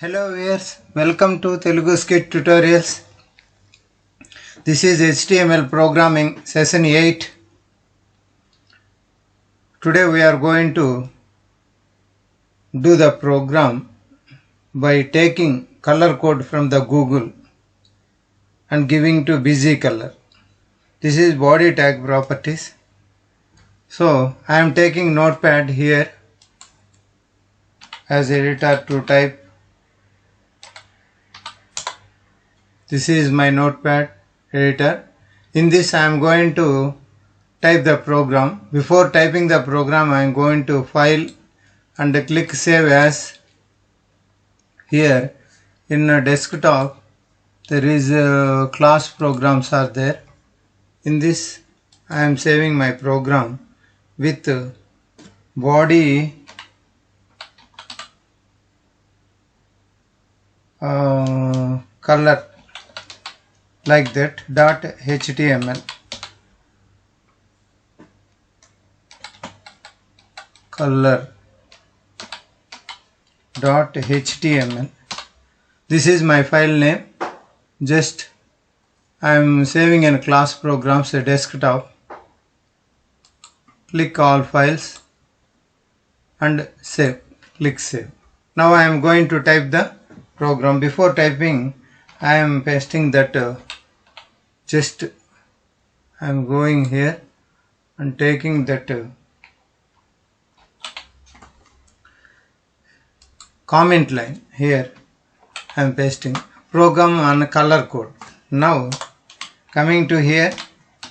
Hello viewers, welcome to Telugu Scit tutorials. This is HTML programming session 8. Today we are going to do the program by taking color code from the Google and giving to busy color. This is body tag properties. So I am taking notepad here as editor to type. This is my notepad editor. In this I am going to type the program. Before typing the program I am going to file and click save as. Here in a desktop there is class programs are there. In this I am saving my program with body color like that .html color .html. This is my file name. Just I am saving in class programs a desktop. Click all files and save. Click save. Now I am going to type the program. Before typing I am pasting that just I am going here and taking that comment line here. I am pasting program on color code. Now coming to here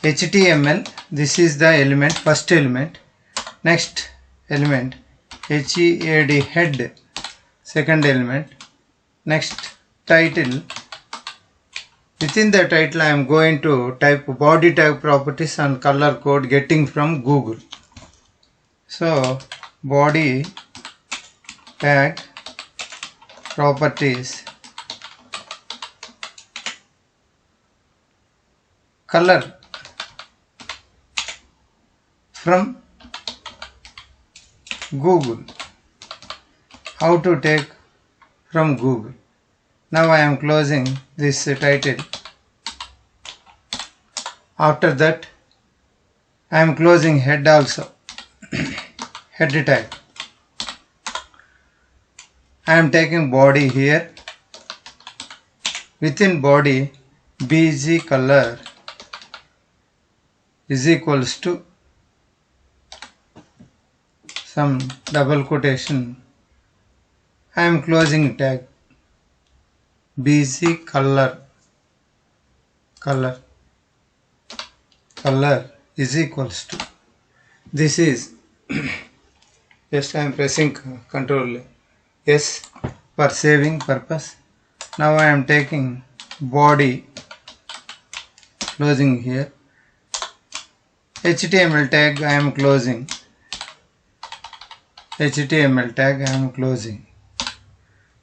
HTML, this is the element, first element. Next element HEAD, head, second element. Next title. Within the title I am going to type body tag properties and color code getting from Google. So body tag properties color from Google. How to take from Google. Now I am closing this title. After that I am closing head also. Head tag. I am taking body here. Within body BG color is equals to some double quotation. I am closing tag. BC color is equals to, this is just I am pressing Ctrl S for saving purpose. Now I am taking body, closing here. HTML tag I am closing. HTML tag I am closing.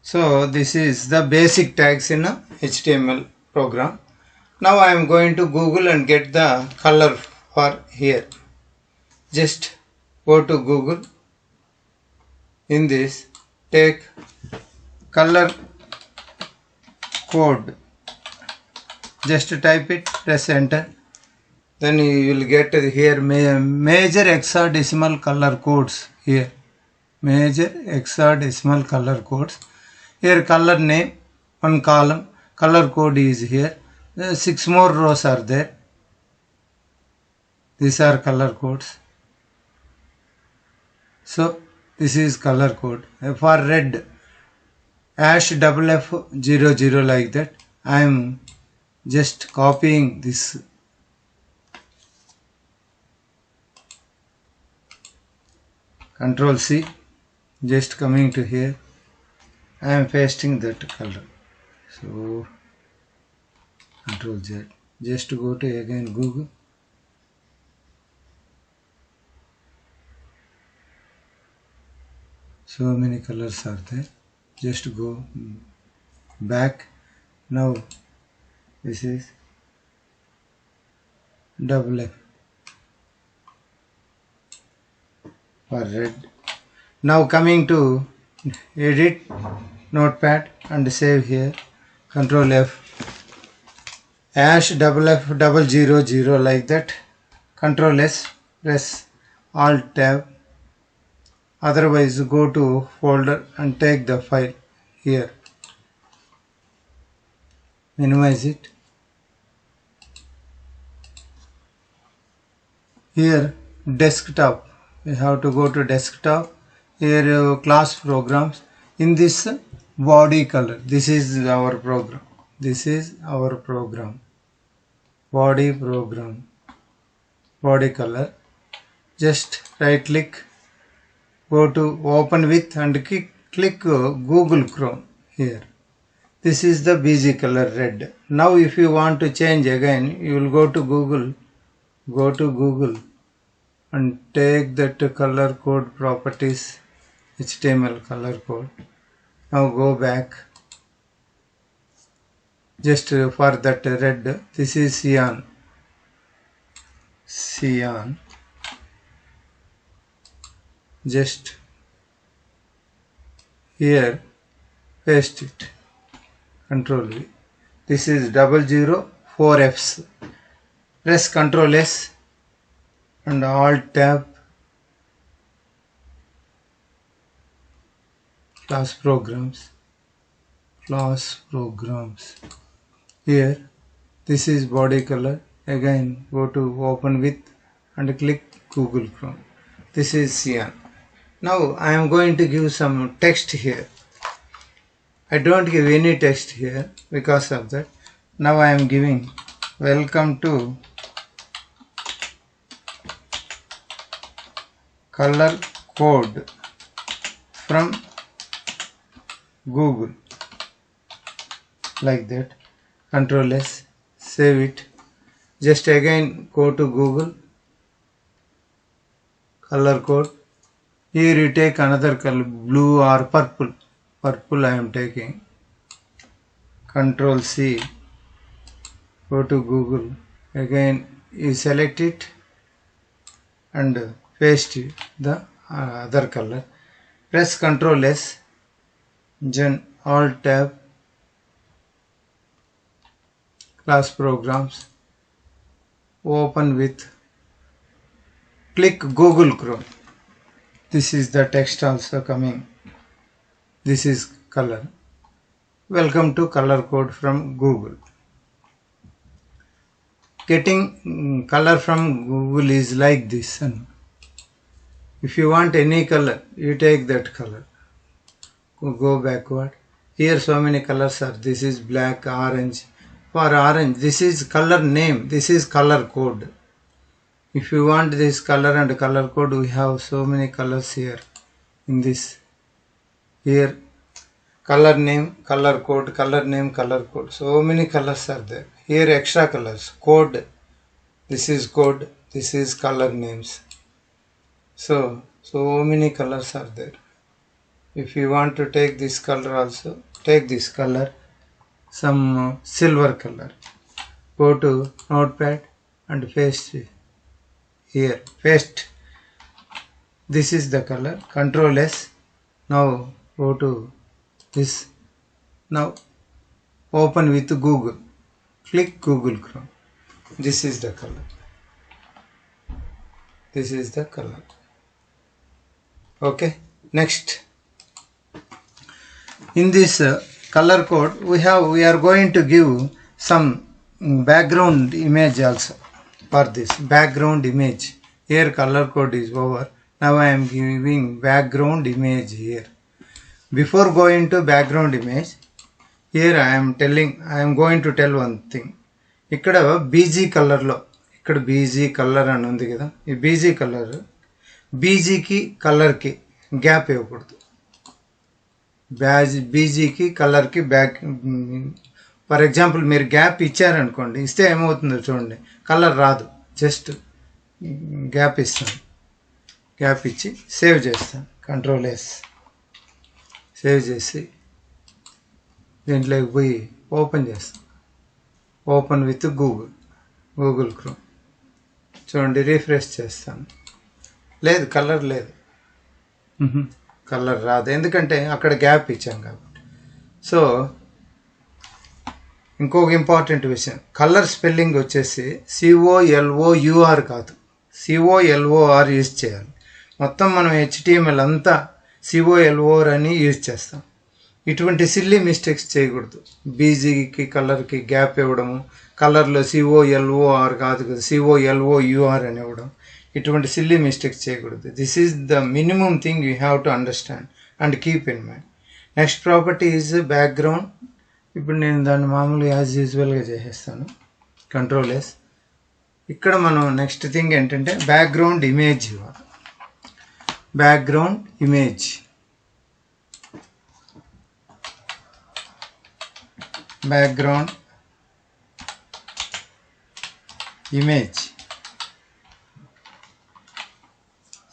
So this is the basic tags in a HTML program. Now I am going to Google and get the color for here. Just go to Google. In this take color code. Just type it, press enter. Then you will get here major hexadecimal color codes here. Major hexadecimal color codes. Here color name, one column, color code is here. 6 more rows are there. These are color codes. So this is color code. For red, #FF00 like that. I am just copying this. Ctrl C. Just coming to here. I am pasting that color. So Ctrl Z. Just go to again Google. So many colors are there. Just go back. Now this is #F for red. Now coming to edit notepad and save here. Control F. #FF000 like that. Control S. Press Alt Tab. Otherwise go to folder and take the file here. Minimize it. Here desktop. We have to go to desktop. Here class programs. In this body color. This is our program. This is our program. Body program. Body color. Just right click. Go to open with and click Google Chrome here. This is the BG color red. Now if you want to change again, you will go to Google. Go to Google and take that color code properties, HTML color code. Now go back. Just for that red, this is cyan. Cyan. Just here paste it. Control V. This is 004Fs. Press Control S and Alt Tab. Class programs. Class programs. Here this is body color. Again go to open with and click Google Chrome. This is cyan. Now I am going to give some text here. I don't give any text here because of that. Now I am giving welcome to color code from Google. Like that. Control S. Save it. Just again go to Google. Color code. Here you take another color, blue or purple. Purple I am taking. Control C. Go to Google. Again you select it and paste it, the other color. Press Control S. Then Alt Tab. Class programs. Open with. Click Google Chrome. This is the text also coming. This is color. Welcome to color code from Google. Getting color from Google is like this. If you want any color, you take that color. Go backward. Here so many colors are. This is black, orange. For orange, this is color name. This is color code. If you want this color and color code, we have so many colors here. In this. Here color name, color code, color name, color code. So many colors are there. Here extra colors. Code. This is code. This is color names. So many colors are there. If you want to take this color also, take this color. Some silver color. Go to notepad and paste it. Here paste. This is the color. Control S. Now go to this. Now open with Google. Click Google Chrome. This is the color. This is the color. Okay. Next. In this color code we are going to give some background image also. For this background image. Here color code is over. Now I am giving background image here. Before going to background image, here I am going to tell one thing. Ikkada BG color lo. Ikkada BG color అని ఉంది కదా. ఈ BG color BG కి color కి gap ఇవ్వకూడదు. BG కి color కి back. For example మీరు గ్యాప్ ఇచ్చారనుకోండి, ఇస్తే ఏమవుతుందో చూడండి, కలర్ రాదు. జస్ట్ గ్యాప్ ఇస్తాను. గ్యాప్ ఇచ్చి సేవ్ చేస్తాను. Control yes. సేవ్ చేసి దీంట్లోకి పోయి ఓపెన్ చేస్తాను. Open with Google chrome. చూడండి రీఫ్రెష్ చేస్తాను. లేదు, కలర్ లేదు. కలర్ రాదు, ఎందుకంటే అక్కడ గ్యాప్ ఇచ్చాం కాబట్టి. సో ఇంకొక ఇంపార్టెంట్ విషయం, కలర్ స్పెల్లింగ్ వచ్చేసి COLOUR కాదు, COLOR యూజ్ చేయాలి. మొత్తం మనం HTML అంతా COLOR అని యూజ్ చేస్తాం. ఇటువంటి సిల్లీ మిస్టేక్స్ చేయకూడదు. బీజీకి కలర్కి గ్యాప్ ఇవ్వడము, కలర్లో COLOR కాదు కదా COLOUR అని ఇవ్వడం, ఇటువంటి సిల్లీ మిస్టేక్స్ చేయకూడదు. This is the minimum thing you have to understand and keep in mind. Next property is background. ఇప్పుడు నేను దాన్ని మామూలుగా యాజ్ యూజువల్గా చేసేస్తాను, Ctrl+S. ఇక్కడ మనం నెక్స్ట్ థింగ్ ఏంటంటే బ్యాక్గ్రౌండ్ ఇమేజ్ ఇవ్వాలి. బ్యాక్గ్రౌండ్ ఇమేజ్, బ్యాక్గ్రౌండ్ ఇమేజ్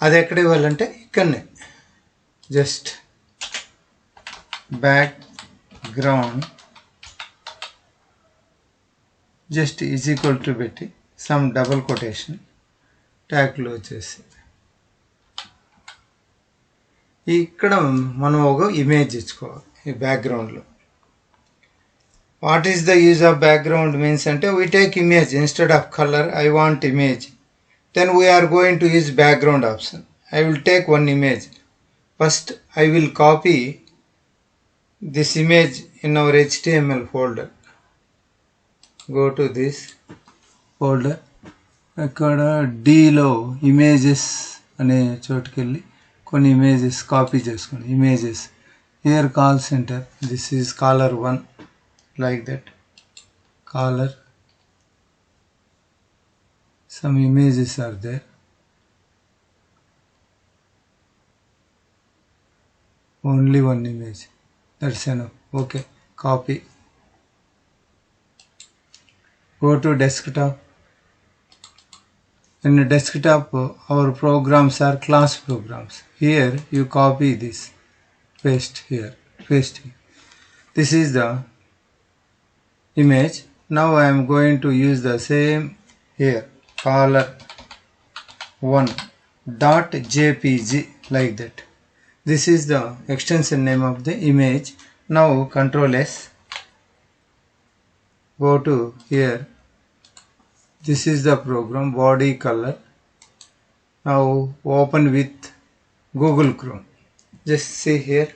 అది ఎక్కడ ఇవ్వాలంటే ఇక్కడనే, just background just is equal to పెట్టి some double quotation tag close చేసి ఇక్కడ మనం ఒక ఇమేజ్ ఇచ్చుకోవాలి ఈ బ్యాక్గ్రౌండ్లో. What is the use of background means అంటే we take image instead of colour. I want image, then we are going to use background option. I will take one image. First I will copy this image in our HTML folder. Go to this folder, ఇక్కడ Dలో images అనే చోటుకి వెళ్ళి కొన్ని images copy చేసుకోండి. Images here call centre, this is caller 1 like that, color, some images are there, only one image, that's enough. Okay, copy, go to desktop. In the desktop our programs are class programs. Here you copy this, paste here, paste here. This is the image. Now I am going to use the same here, color1.jpg like that. This is the extension name of the image. Now Ctrl+S, go to here, this is the program body color. Now open with Google Chrome. Just see here,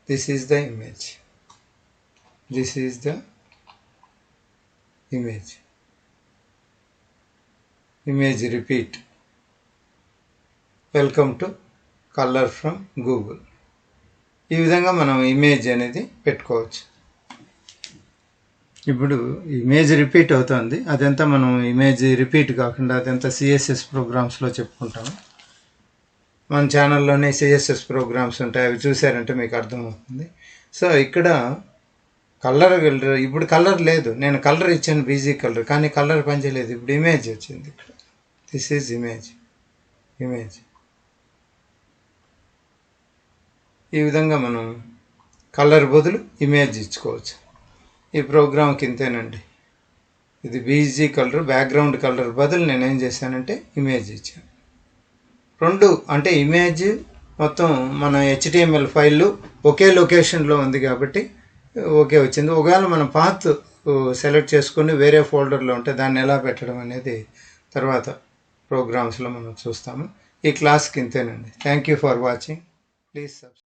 this is the image, this is the image repeat. Welcome to colour from Google. ఈ విధంగా మనం image అనేది పెట్టుకోవచ్చు. ఇప్పుడు image repeat అవుతుంది, అదంతా మనం image repeat కాకుండా అదంతా CSS ప్రోగ్రామ్స్లో చెప్పుకుంటాము. మన ఛానల్లోనే CSS ప్రోగ్రామ్స్ ఉంటాయి, అవి చూసారంటే మీకు అర్థమవుతుంది. సో ఇక్కడ కలర్, ఇప్పుడు కలర్ లేదు, నేను కలర్ ఇచ్చాను బీజీ కలర్, కానీ కలర్ పనిచేయలేదు. ఇప్పుడు ఇమేజ్ వచ్చింది ఇక్కడ, దిస్ ఈజ్ ఇమేజ్. ఈ విధంగా మనం కలర్ బదులు ఇమేజ్ ఇచ్చుకోవచ్చు. ఈ ప్రోగ్రామ్కి ఇంతేనండి. ఇది బీజీ కలర్, బ్యాక్గ్రౌండ్ కలర్ బదులు నేనేం చేశానంటే ఇమేజ్ ఇచ్చాను. రెండు అంటే ఇమేజ్ మొత్తం మన HTML ఫైల్ ఒకే లొకేషన్లో ఉంది కాబట్టి ఓకే వచ్చింది. ఒకవేళ మనం పాత్ సెలెక్ట్ చేసుకుని వేరే ఫోల్డర్లో ఉంటే దాన్ని ఎలా పెట్టడం అనేది తర్వాత ప్రోగ్రామ్స్లో మనం చూస్తాము. ఈ క్లాస్కి ఇంతేనండి. Thank you for watching. Please subscribe.